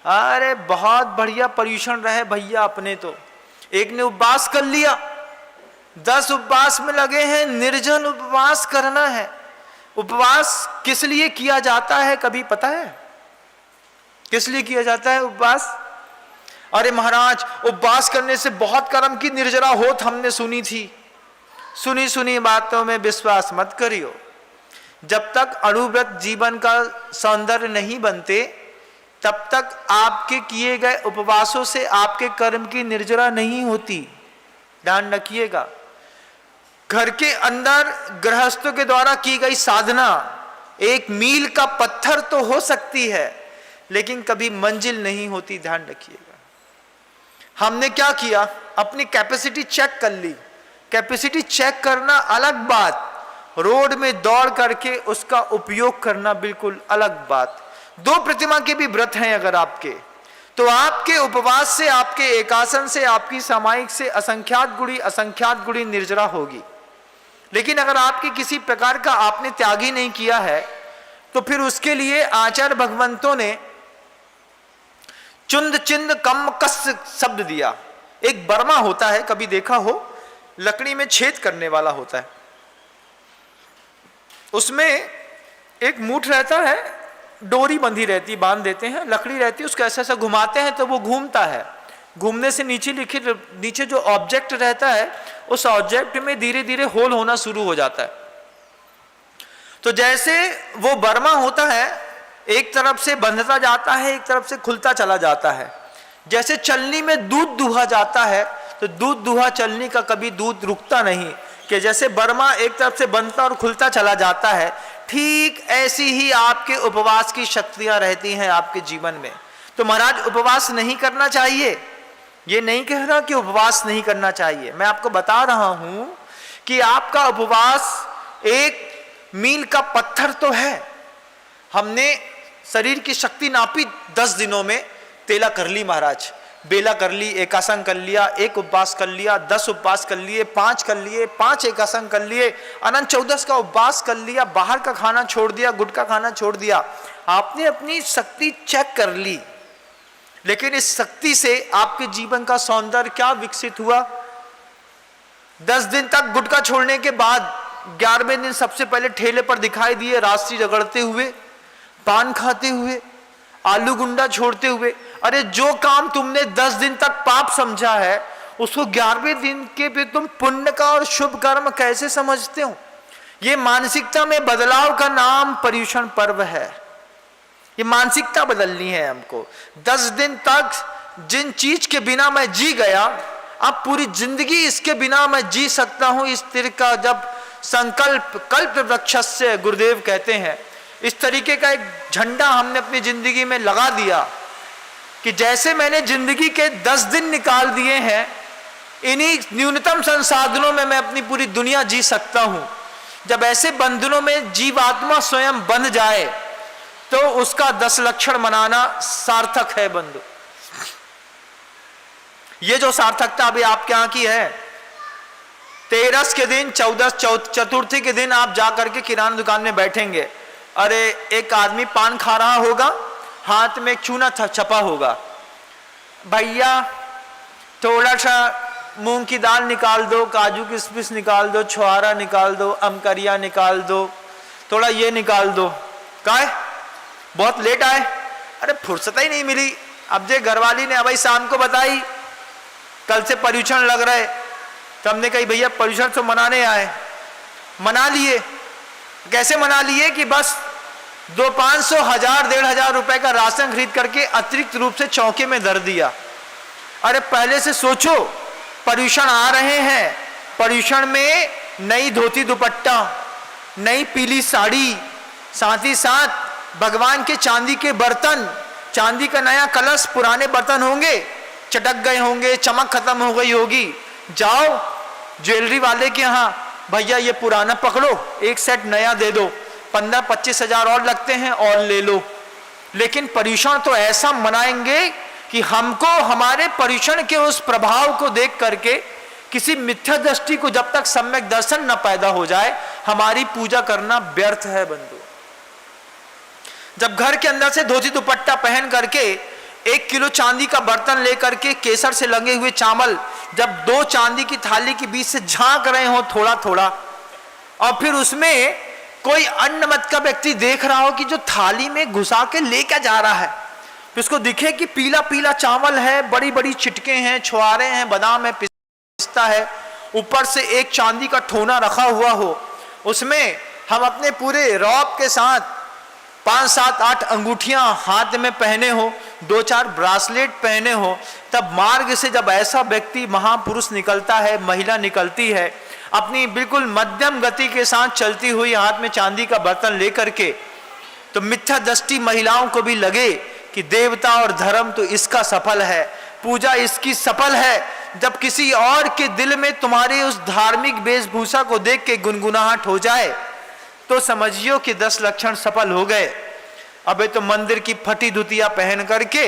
S1: अरे बहुत बढ़िया पर्यूषण रहे भैया अपने तो। एक ने उपवास कर लिया, 10 उपवास में लगे हैं, निर्जन उपवास करना है। उपवास किस लिए किया जाता है कभी पता है? किस लिए किया जाता है उपवास? अरे महाराज उपवास करने से बहुत कर्म की निर्जरा होत हमने सुनी थी। सुनी बातों में विश्वास मत करियो। जब तक अणुव्रत जीवन का सौंदर्य नहीं बनते तब तक आपके किए गए उपवासों से आपके कर्म की निर्जरा नहीं होती। ध्यान रखिएगा। घर के अंदर गृहस्थों के द्वारा की गई साधना एक मील का पत्थर तो हो सकती है लेकिन कभी मंजिल नहीं होती। ध्यान रखिएगा। हमने क्या किया, अपनी कैपेसिटी चेक कर ली। कैपेसिटी चेक करना अलग बात, रोड में दौड़ करके उसका उपयोग करना बिल्कुल अलग बात। 2 प्रतिमा के भी व्रत हैं अगर आपके, तो आपके उपवास से, आपके एकासन से, आपकी सामायिक से असंख्यात गुणी निर्जरा होगी। लेकिन अगर आपके किसी प्रकार का आपने त्याग ही नहीं किया है तो फिर उसके लिए आचार्य भगवंतों ने चुंद चिंद कम कस शब्द दिया। एक बर्मा होता है, कभी देखा हो, लकड़ी में छेद करने वाला होता है, उसमें एक मूठ रहता है, डोरी बंधी रहती, बांध देते हैं, लकड़ी रहती है, उसको ऐसा ऐसा घुमाते हैं तो वो घूमता है। घूमने से नीचे जो ऑब्जेक्ट रहता है उस ऑब्जेक्ट में धीरे धीरे होल होना शुरू हो जाता है। तो जैसे वो बर्मा होता है, एक तरफ से बंधता जाता है, एक तरफ से खुलता चला जाता है। जैसे चलनी में दूध दुहा जाता है तो दूध दुहा चलनी का कभी दूध रुकता नहीं, कि जैसे बर्मा एक तरफ से बंधता और खुलता चला जाता है, ठीक ऐसी ही आपके उपवास की शक्तियां रहती हैं आपके जीवन में। तो महाराज उपवास नहीं करना चाहिए, ये नहीं कह रहा कि उपवास नहीं करना चाहिए, मैं आपको बता रहा हूं कि आपका उपवास एक मील का पत्थर तो है। हमने शरीर की शक्ति नापी 10 दिनों में, तेला कर ली महाराज, बेला कर ली, एकासन कर लिया, 1 उपवास कर लिया, 10 उपवास कर लिए, 5 कर लिए, 5 एकासन कर लिए, अनंत 14 का उपवास कर लिया, बाहर का खाना छोड़ दिया, गुटखा खाना छोड़ दिया। आपने अपनी शक्ति चेक कर ली, लेकिन इस शक्ति से आपके जीवन का सौंदर्य क्या विकसित हुआ? 10 दिन तक गुटखा छोड़ने के बाद 11वें दिन सबसे पहले ठेले पर दिखाई दिए रास्सी रगड़ते हुए, पान खाते हुए, आलू गुंडा छोड़ते हुए। अरे जो काम तुमने 10 दिन तक पाप समझा है उसको 11वें दिन के पे तुम पुण्य का और शुभ कर्म कैसे समझते हो? ये मानसिकता में बदलाव का नाम पर्यूषण पर्व है। ये मानसिकता बदलनी है हमको। 10 दिन तक जिन चीज के बिना मैं जी गया, अब पूरी जिंदगी इसके बिना मैं जी सकता हूं। इस तरह का जब संकल्प कल्प वृक्षस्य गुरुदेव कहते हैं, इस तरीके का एक झंडा हमने अपनी जिंदगी में लगा दिया कि जैसे मैंने जिंदगी के 10 दिन निकाल दिए हैं, इन्हीं न्यूनतम संसाधनों में मैं अपनी पूरी दुनिया जी सकता हूं। जब ऐसे बंधनों में जीवात्मा स्वयं बंध जाए तो उसका 10 लक्षण मनाना सार्थक है बंधु। ये जो सार्थकता अभी आपके यहां की है, 13 के दिन 14 चतुर्थी के दिन आप जाकर के किराना दुकान में बैठेंगे, अरे एक आदमी पान खा रहा होगा, हाथ में एक चूना छपा होगा, भैया थोड़ा सा मूंग की दाल निकाल दो, काजू किशमिश निकाल दो, छुहारा निकाल दो, अमकरिया निकाल दो, थोड़ा ये निकाल दो। काय बहुत लेट आए, अरे फुर्सत ही नहीं मिली। अब जे घरवाली ने भाई शाम को बताई कल से पर्यूषण लग रहे, तो हमने कही भैया पर्यूषण तो मनाने आए, मना लिए। कैसे मना लिए कि बस 200, 500, 1000, 1500 रुपए का राशन खरीद करके अतिरिक्त रूप से चौके में धर दिया। अरे पहले से सोचो, पर्यूषण आ रहे हैं, पर्यूषण में नई धोती दुपट्टा, नई पीली साड़ी, साथ ही साथ भगवान के चांदी के बर्तन, चांदी का नया कलश, पुराने बर्तन होंगे चटक गए होंगे, चमक खत्म हो गई होगी, जाओ ज्वेलरी वाले के यहाँ, भैया ये पुराना पकड़ो, एक सेट नया दे दो, 15-25 हजार और लगते हैं और ले लो। लेकिन पर्यूषण तो ऐसा मनाएंगे कि हमको हमारे पर्यूषण के उस प्रभाव को देख करके किसी मिथ्या दृष्टि को जब तक सम्यक दर्शन न पैदा हो जाए, हमारी पूजा करना व्यर्थ है बंधु। जब घर के अंदर से धोती दुपट्टा पहन करके 1 किलो चांदी का बर्तन लेकर के केसर से लगे हुए चावल जब 2 चांदी की थाली के बीच से झांक रहे हो थोड़ा थोड़ा, और फिर उसमें कोई अन्न मत का व्यक्ति देख रहा हो कि जो थाली में घुसा के लेकर जा रहा है, फिर उसको दिखे कि पीला पीला चावल है, बड़ी बड़ी चिटके हैं, छुआरे हैं, बादाम है, पिस्ता है, ऊपर से एक चांदी का ठोना रखा हुआ हो, उसमें हम अपने पूरे रौब के साथ 5, 7, 8 अंगूठियां हाथ में पहने हो, 2-4 ब्रासलेट पहने हो, तब मार्ग से जब ऐसा व्यक्ति महापुरुष निकलता है, महिला निकलती है, अपनी बिल्कुल मध्यम गति के साथ चलती हुई हाथ में चांदी का बर्तन लेकर के, तो मिथ्या दृष्टि महिलाओं को भी लगे कि देवता और धर्म तो इसका सफल है, पूजा इसकी सफल है। जब किसी और के दिल में तुम्हारे उस धार्मिक वेशभूषा को देख के गुनगुनाहट हो जाए तो समझियो कि 10 लक्षण सफल हो गए। अबे तो मंदिर की फटी धुतिया पहन करके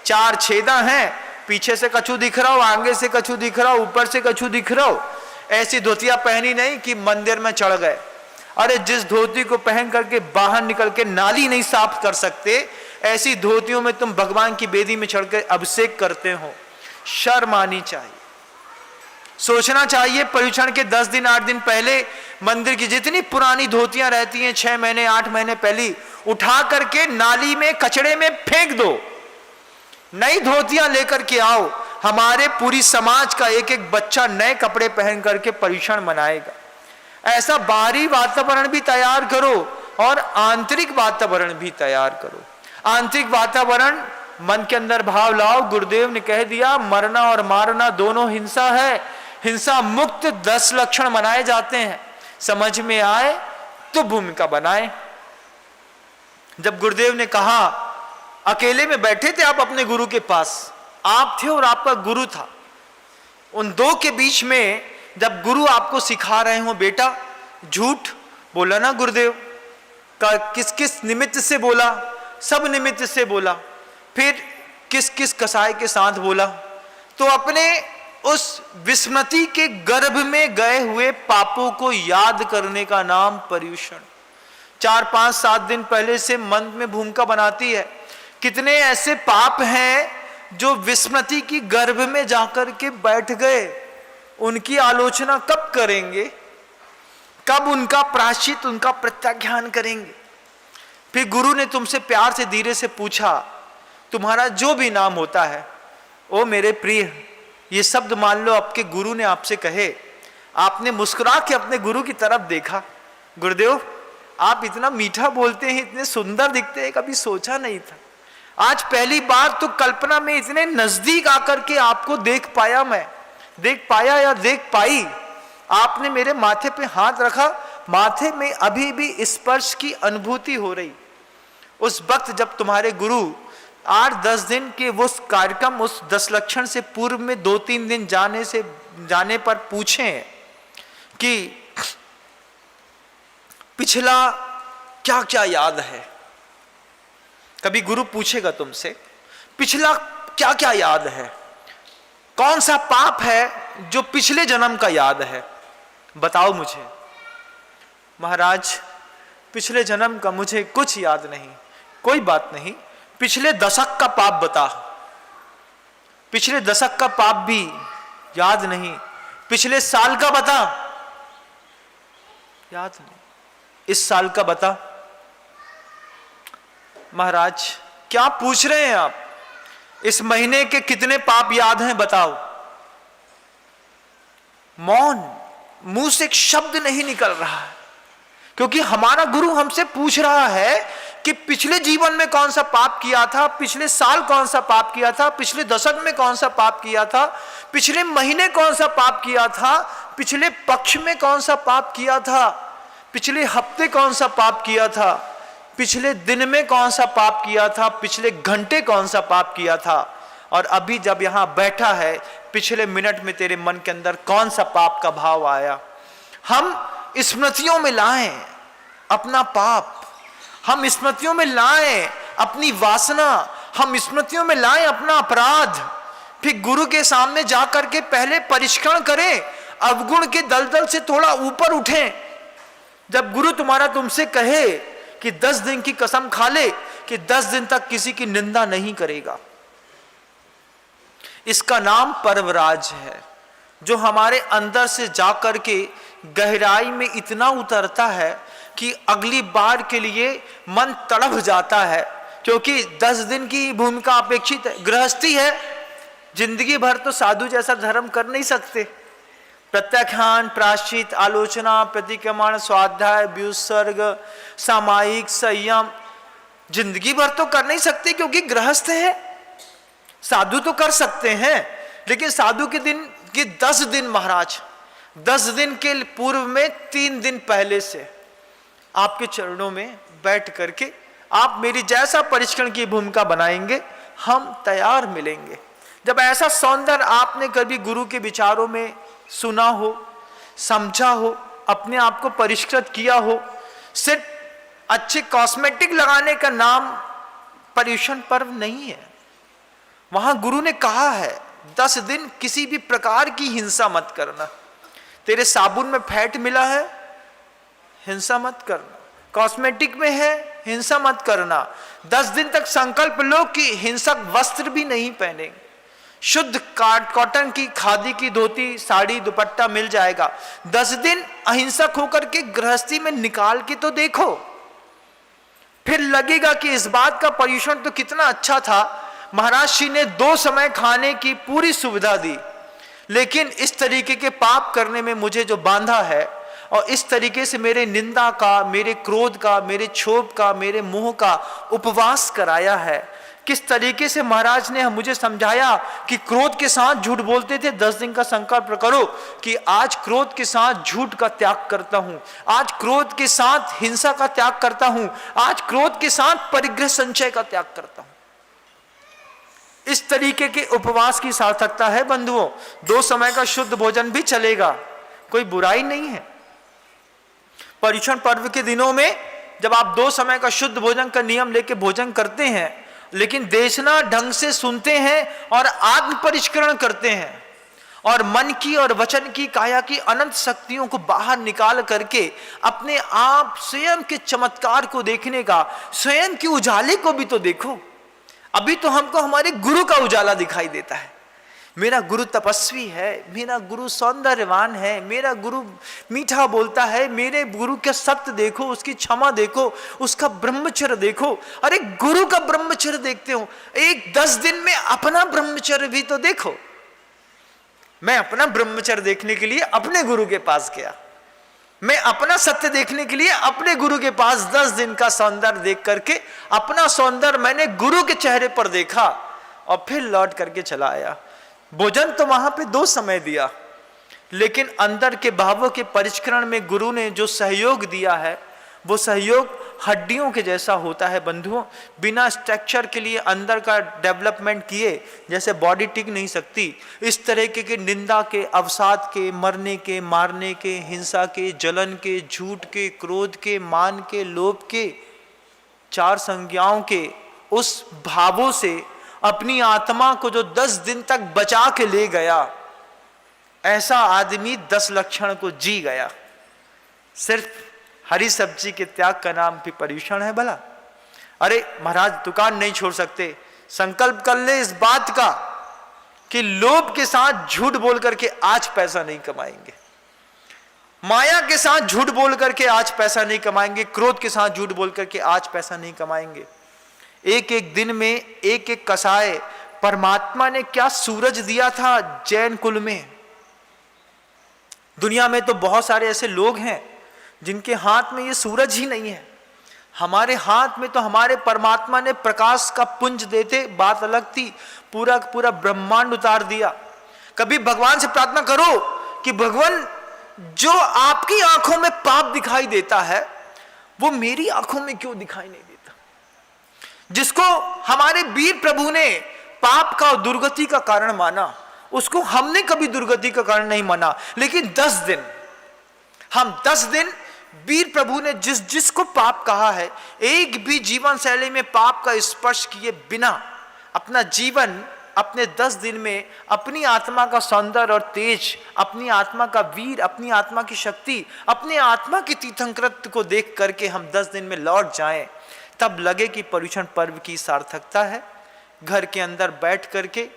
S1: 4 छेदा हैं, पीछे से कछू दिख रहा हो, आगे से कछू दिख रहा हो, ऊपर से कछू दिख रहा हो, ऐसी धोतियां पहनी नहीं कि मंदिर में चढ़ गए। अरे जिस धोती को पहन करके बाहर निकल के नाली नहीं साफ कर सकते, ऐसी धोतियों में तुम भगवान की बेदी में चढ़कर अभिषेक करते हो। शर्म आनी चाहिए, सोचना चाहिए। पर्यूषण के 10 दिन 8 दिन पहले मंदिर की जितनी पुरानी धोतियां रहती हैं 6 महीने 8 महीने पहले, उठा करके नाली में कचड़े में फेंक दो, नई धोतियां लेकर के आओ। हमारे पूरी समाज का एक एक बच्चा नए कपड़े पहन करके पर्यूषण मनाएगा। ऐसा बाहरी वातावरण भी तैयार करो और आंतरिक वातावरण भी तैयार करो। आंतरिक वातावरण, मन के अंदर भाव लाओ। गुरुदेव ने कह दिया मरना और मारना दोनों हिंसा है, हिंसा मुक्त 10 लक्षण मनाए जाते हैं। समझ में आए तो भूमिका बनाए। जब गुरुदेव ने कहा, अकेले में बैठे थे आप अपने गुरु के पास, आप थे और आपका गुरु था, उन दो के बीच में जब गुरु आपको सिखा रहे हो, बेटा झूठ बोला ना गुरुदेव का, किस किस निमित्त से बोला, सब निमित्त से बोला, फिर किस किस कसाई के साथ बोला, तो अपने उस विस्मृति के गर्भ में गए हुए पापों को याद करने का नाम पर्यूषण। 4, 5, 7 दिन पहले से मन में भूमिका बनाती है। कितने ऐसे पाप हैं जो विस्मृति की गर्भ में जाकर के बैठ गए, उनकी आलोचना कब करेंगे, कब उनका प्रायश्चित, उनका प्रत्याख्यान करेंगे। फिर गुरु ने तुमसे प्यार से धीरे से पूछा, तुम्हारा जो भी नाम होता है, ओ मेरे प्रिय, ये शब्द मान लो आपके गुरु ने आपसे कहे। आपने मुस्कुरा के अपने गुरु की तरफ देखा, गुरुदेव आप इतना मीठा बोलते हैं, इतने सुंदर दिखते हैं, कभी सोचा नहीं था। आज पहली बार तो कल्पना में इतने नजदीक आकर के आपको देख पाया, मैं देख पाया या देख पाई। आपने मेरे माथे पे हाथ रखा, माथे में अभी भी स्पर्श की अनुभूति हो रही। उस वक्त जब तुम्हारे गुरु 8-10 दिन के वो कार्यक्रम, उस 10 लक्षण से पूर्व में 2-3 दिन जाने पर पूछे कि पिछला क्या क्या याद है। कभी गुरु पूछेगा तुमसे पिछला क्या क्या याद है, कौन सा पाप है जो पिछले जन्म का याद है, बताओ मुझे। महाराज पिछले जन्म का मुझे कुछ याद नहीं। कोई बात नहीं, पिछले दशक का पाप बता। पिछले दशक का पाप भी याद नहीं। पिछले साल का बता, याद नहीं। इस साल का बता। महाराज क्या पूछ रहे हैं आप? इस महीने के कितने पाप याद हैं बताओ। मौन, मुंह से एक शब्द नहीं निकल रहा है, क्योंकि हमारा गुरु हमसे पूछ रहा है कि पिछले जीवन में कौन सा पाप किया था, पिछले साल कौन सा पाप किया था, पिछले दशक में कौन सा पाप किया था, पिछले महीने कौन सा पाप किया था, पिछले पक्ष में कौन सा पाप किया था, पिछले हफ्ते कौन सा पाप किया था, पिछले दिन में कौन सा पाप किया था, पिछले घंटे कौन सा पाप किया था, और अभी जब यहां बैठा है पिछले मिनट में तेरे मन के अंदर कौन सा पाप का भाव आया। हम स्मृतियों में लाएं अपना पाप, हम स्मृतियों में लाएं अपनी वासना, हम स्मृतियों में लाएं अपना अपराध। फिर गुरु के सामने जाकर के पहले परिष्करण करें, अवगुण के दलदल से थोड़ा ऊपर उठें। जब गुरु तुम्हारा तुमसे कहे कि 10 दिन की कसम खा ले कि 10 दिन तक किसी की निंदा नहीं करेगा, इसका नाम परवराज है, जो हमारे अंदर से जाकर के गहराई में इतना उतरता है कि अगली बार के लिए मन तड़प जाता है। क्योंकि 10 दिन की भूमिका अपेक्षित है, गृहस्थी है, जिंदगी भर तो साधु जैसा धर्म कर नहीं सकते। प्रत्याख्यान, प्रायश्चित, आलोचना, प्रतिक्रमण, स्वाध्याय, व्युत्सर्ग, सामायिक, संयम, जिंदगी भर तो कर नहीं सकते क्योंकि गृहस्थ है। साधु तो कर सकते हैं, लेकिन साधु के दिन के 10 दिन महाराज, 10 दिन के पूर्व में 3 दिन पहले से आपके चरणों में बैठ करके आप मेरी जैसा परिष्करण की भूमिका बनाएंगे, हम तैयार मिलेंगे। जब ऐसा सौंदर्य आपने कभी गुरु के विचारों में सुना हो, समझा हो, अपने आप को परिष्कृत किया हो, सिर्फ अच्छे कॉस्मेटिक लगाने का नाम पर्युषण पर्व नहीं है। वहां गुरु ने कहा है 10 दिन किसी भी प्रकार की हिंसा मत करना। तेरे साबुन में फैट मिला है, हिंसा मत करना। कॉस्मेटिक में है, हिंसा मत करना। 10 दिन तक संकल्प लो कि हिंसक वस्त्र भी नहीं पहनेंगे। शुद्ध कॉटन की, खादी की धोती, साड़ी, दुपट्टा मिल जाएगा। 10 दिन अहिंसक होकर के गृहस्थी में निकाल के तो देखो, फिर लगेगा कि इस बात का पर्युषण तो कितना अच्छा था। महाराज श्री ने 2 समय खाने की पूरी सुविधा दी, लेकिन इस तरीके के पाप करने में मुझे जो बांधा है, और इस तरीके से मेरे निंदा का, मेरे क्रोध का, मेरे क्षोभ का, मेरे मोह का उपवास कराया है। किस तरीके से महाराज ने मुझे समझाया कि क्रोध के साथ झूठ बोलते थे, 10 दिन का संकल्प करो कि आज क्रोध के साथ झूठ का त्याग करता हूं, आज क्रोध के साथ हिंसा का त्याग करता हूं, आज क्रोध के साथ परिग्रह संचय का त्याग करता हूं। इस तरीके के उपवास की सार्थकता है बंधुओं। 2 समय का शुद्ध भोजन भी चलेगा, कोई बुराई नहीं है। पर्युषण पर्व के दिनों में जब आप 2 समय का शुद्ध भोजन का नियम लेके भोजन करते हैं, लेकिन देशना ढंग से सुनते हैं और आत्म परिष्करण करते हैं, और मन की और वचन की, काया की अनंत शक्तियों को बाहर निकाल करके अपने आप स्वयं के चमत्कार को देखने का, स्वयं के उजाले को भी तो देखो। अभी तो हमको हमारे गुरु का उजाला दिखाई देता है। मेरा गुरु तपस्वी है, मेरा गुरु सौंदर्यवान है, मेरा गुरु मीठा बोलता है, मेरे गुरु के सत्य देखो, उसकी क्षमा देखो, उसका ब्रह्मचर्य देखो। अरे गुरु का ब्रह्मचर्य देखते हो, एक 10 दिन में अपना ब्रह्मचर्य भी तो देखो। मैं अपना ब्रह्मचर्य देखने के लिए अपने गुरु के पास गया। मैं अपना सत्य देखने के लिए अपने गुरु के पास 10 दिन का सौंदर्य देख करके अपना सौंदर्य मैंने गुरु के चेहरे पर देखा और फिर लौट करके चला आया। भोजन तो वहां पे 2 समय दिया, लेकिन अंदर के भावों के परिष्करण में गुरु ने जो सहयोग दिया है वो सहयोग हड्डियों के जैसा होता है बंधुओं। बिना स्ट्रक्चर के लिए अंदर का डेवलपमेंट किए जैसे बॉडी टिक नहीं सकती, इस तरह के निंदा के, अवसाद के, मरने के, मारने के, हिंसा के, जलन के, झूठ के, क्रोध के, मान के, लोभ के, 4 संज्ञाओं के उस भावों से अपनी आत्मा को जो 10 दिन तक बचा के ले गया, ऐसा आदमी 10 लक्षण को जी गया। सिर्फ हरी सब्जी के त्याग का नाम भी पर्यूषण है भला? अरे महाराज दुकान नहीं छोड़ सकते, संकल्प कर ले इस बात का कि लोभ के साथ झूठ बोल करके आज पैसा नहीं कमाएंगे, माया के साथ झूठ बोल करके आज पैसा नहीं कमाएंगे, क्रोध के साथ झूठ बोल करके आज पैसा नहीं कमाएंगे। एक एक दिन में एक एक कसाय परमात्मा ने क्या सूरज दिया था जैन कुल में। दुनिया में तो बहुत सारे ऐसे लोग हैं जिनके हाथ में ये सूरज ही नहीं है। हमारे हाथ में तो हमारे परमात्मा ने प्रकाश का पुंज देते बात अलग थी, पूरा पूरा ब्रह्मांड उतार दिया। कभी भगवान से प्रार्थना करो कि भगवान जो आपकी आंखों में पाप दिखाई देता है वो मेरी आंखों में क्यों दिखाई नहीं देता। जिसको हमारे वीर प्रभु ने पाप का और दुर्गति का कारण माना, उसको हमने कभी दुर्गति का कारण नहीं माना। लेकिन 10 दिन, हम 10 दिन वीर प्रभु ने जिसको पाप कहा है, एक भी जीवन शैली में पाप का स्पर्श किए बिना अपना जीवन अपने 10 दिन में अपनी आत्मा का सौंदर्य और तेज, अपनी आत्मा का वीर, अपनी आत्मा की शक्ति, अपनी आत्मा की तीर्थंकृत को देख करके हम 10 दिन में लौट जाएं, तब लगे कि पर्यूषण पर्व की सार्थकता है। घर के अंदर बैठ करके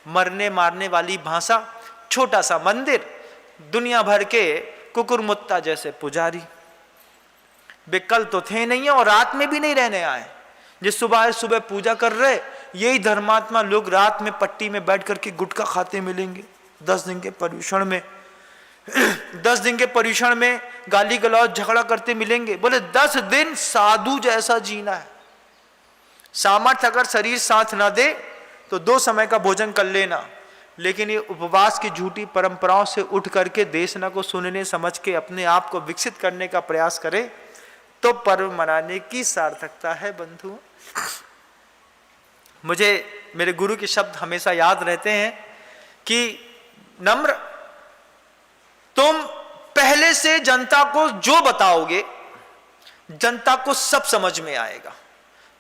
S1: मरने मारने वाली भाषा, छोटा सा मंदिर, दुनिया भर के कुकुरमुत्ता जैसे पुजारी, वे कल तो थे नहीं और रात में भी नहीं रहने आए। जिस सुबह सुबह पूजा कर रहे, यही धर्मात्मा लोग रात में पट्टी में बैठ करके गुटखा खाते मिलेंगे 10 दिन के पर्यूषण में। 10 दिन के पर्यूषण में गाली गलौज झगड़ा करते मिलेंगे। बोले 10 दिन साधु जैसा जीना है। सामर्थ्य अगर शरीर साथ ना दे तो 2 समय का भोजन कर लेना, लेकिन ये उपवास की झूठी परंपराओं से उठ करके देशना को सुनने समझ के अपने आप को विकसित करने का प्रयास करें तो पर्व मनाने की सार्थकता है बंधु। मुझे मेरे गुरु के शब्द हमेशा याद रहते हैं कि नम्र, तुम पहले से जनता को जो बताओगे जनता को सब समझ में आएगा,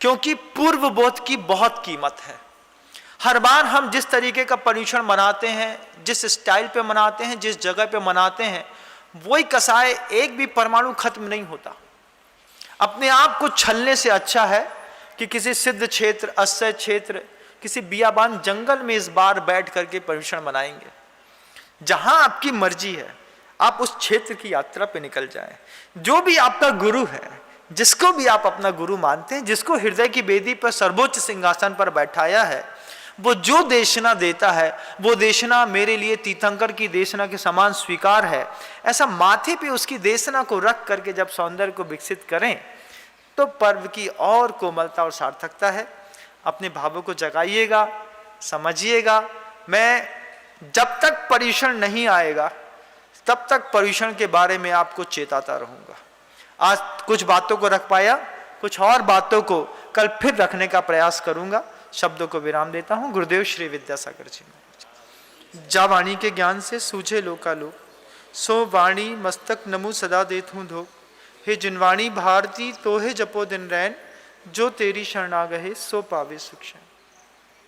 S1: क्योंकि पूर्व बोध की बहुत कीमत है। हर बार हम जिस तरीके का पर्यूषण मनाते हैं, जिस स्टाइल पे मनाते हैं, जिस जगह पे मनाते हैं, वही कसाय एक भी परमाणु खत्म नहीं होता। अपने आप को छलने से अच्छा है कि किसी सिद्ध क्षेत्र, अश्चर्य क्षेत्र, किसी बियाबान जंगल में इस बार बैठ करके पर्यूषण मनाएंगे। जहां आपकी मर्जी है आप उस क्षेत्र की यात्रा पे निकल जाएं। जो भी आपका गुरु है, जिसको भी आप अपना गुरु मानते हैं, जिसको हृदय की वेदी पर सर्वोच्च सिंहासन पर बैठाया है, वो जो देशना देता है वो देशना मेरे लिए तीर्थंकर की देशना के समान स्वीकार है। ऐसा माथे पे उसकी देशना को रख करके जब सौंदर्य को विकसित करें तो पर्व की और कोमलता और सार्थकता है। अपने भावों को जगाइएगा, समझिएगा। मैं जब तक पर्यूषण नहीं आएगा तब तक पर्यूषण के बारे में आपको चेताता रहूंगा। आज कुछ बातों को रख पाया, कुछ और बातों को कल फिर रखने का प्रयास करूंगा। शब्दों को विराम देता हूं। गुरुदेव श्री विद्यासागर जी। जा वाणी के ज्ञान से सूझे लोकालोक, सो वाणी मस्तक नमु सदा देत हूं धोख। हे जिनवाणी भारती तो है जपो दिन रैन, जो तेरी शरणागहे सो पावे सुख।